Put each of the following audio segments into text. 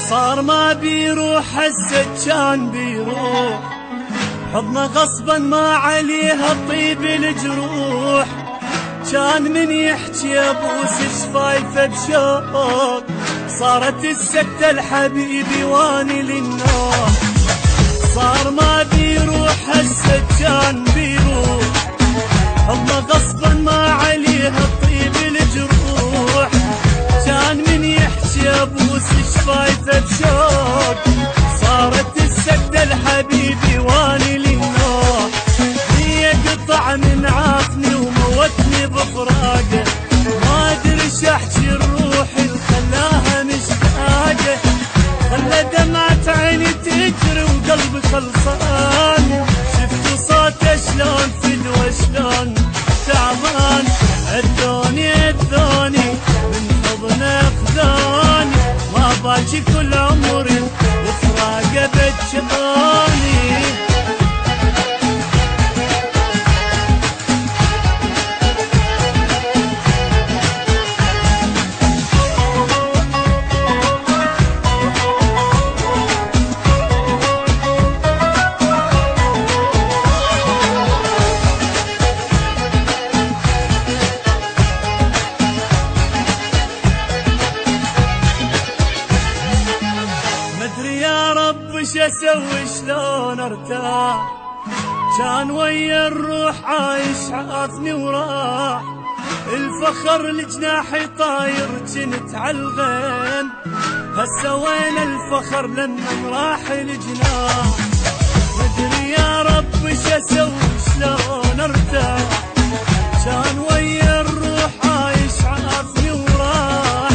صار ما بيروح هسه كان بيروح، حضنه غصبا ما عليها طيب الجروح. كان من يحكي ابوس شفايفه بشوق، صارت السكتة الحبيبي واني للنوم. صار ما بيروح هسه كان بيروح، حضنه غصبا ما عليها طيب الجروح. كان من يحكي ابوس شفايفه بشوق، صارت السكتة الحبيبي واني للنوم. هي قطع من عافني وموتني بفراقه، ما ادري احكي الروح اللي خلاها مشتاقه. خلى دمعة عيني تجري وقلبي خلصان، شفتوا صوته شلون فدوه شلون تعبان. عدوني من حضنه خذاني، ما باجي كل عمري وفراقه بجاني. وش اسوي شلون ارتاح، كان ويا الروح عايش عافني وراح. الفخر لجناحي طاير جنت عالغيم، هسه وين الفخر لما راح الجناح. مدري يا رب وش اسوي شلون ارتاح، كان ويا الروح عايش عافني وراح.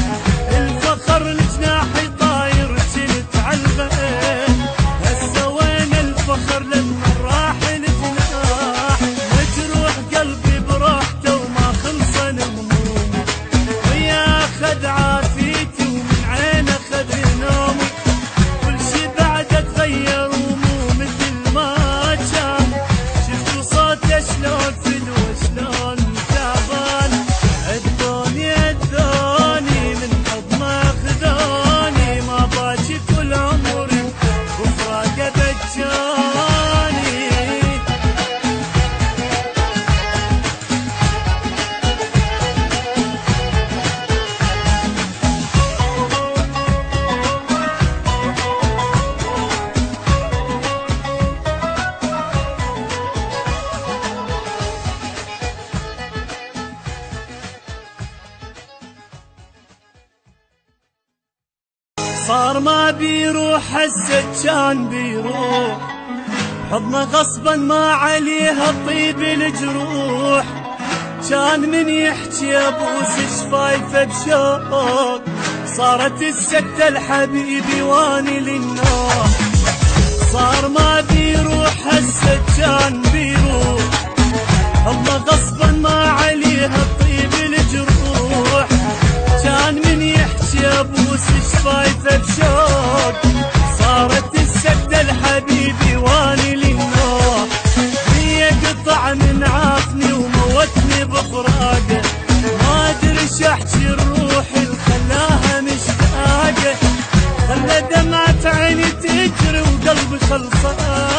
الفخر لجناحي طاير جنت عالغيم، فخر لما راح الجناح. مجروح قلبي بروحته وما خلصن همومي، ويا اخذ عافيتي ومن عينه اخذ نومي. كل شي بعده تغير ومو مثل ما كان، شفتوا صوته شلون فدوه شلون تعبان. عدوني من حضنه خذوني، ما باجي كل عمري وفراقه بجاني. صار ما بيروح هسه كان بيروح، حضنه غصبا ما عليها طيب الجروح. كان من يحكي ابوس شفايفه بشوق، صارت السكتة الحبيبي واني للنوم. صار ما بيروح هسه كان بيروح، حضنه غصبا ما عليها طيب الجروح. كان من يحكي ابوس شفايفه بشوق، صارت السكتة الحبيبي واني للنوم. هي قطع من عافني وموتني بفراقه، ما ادري احكي الروح اللي خلاها مشتاقه. خلى دمعة عيني تجري وقلبي خلصان،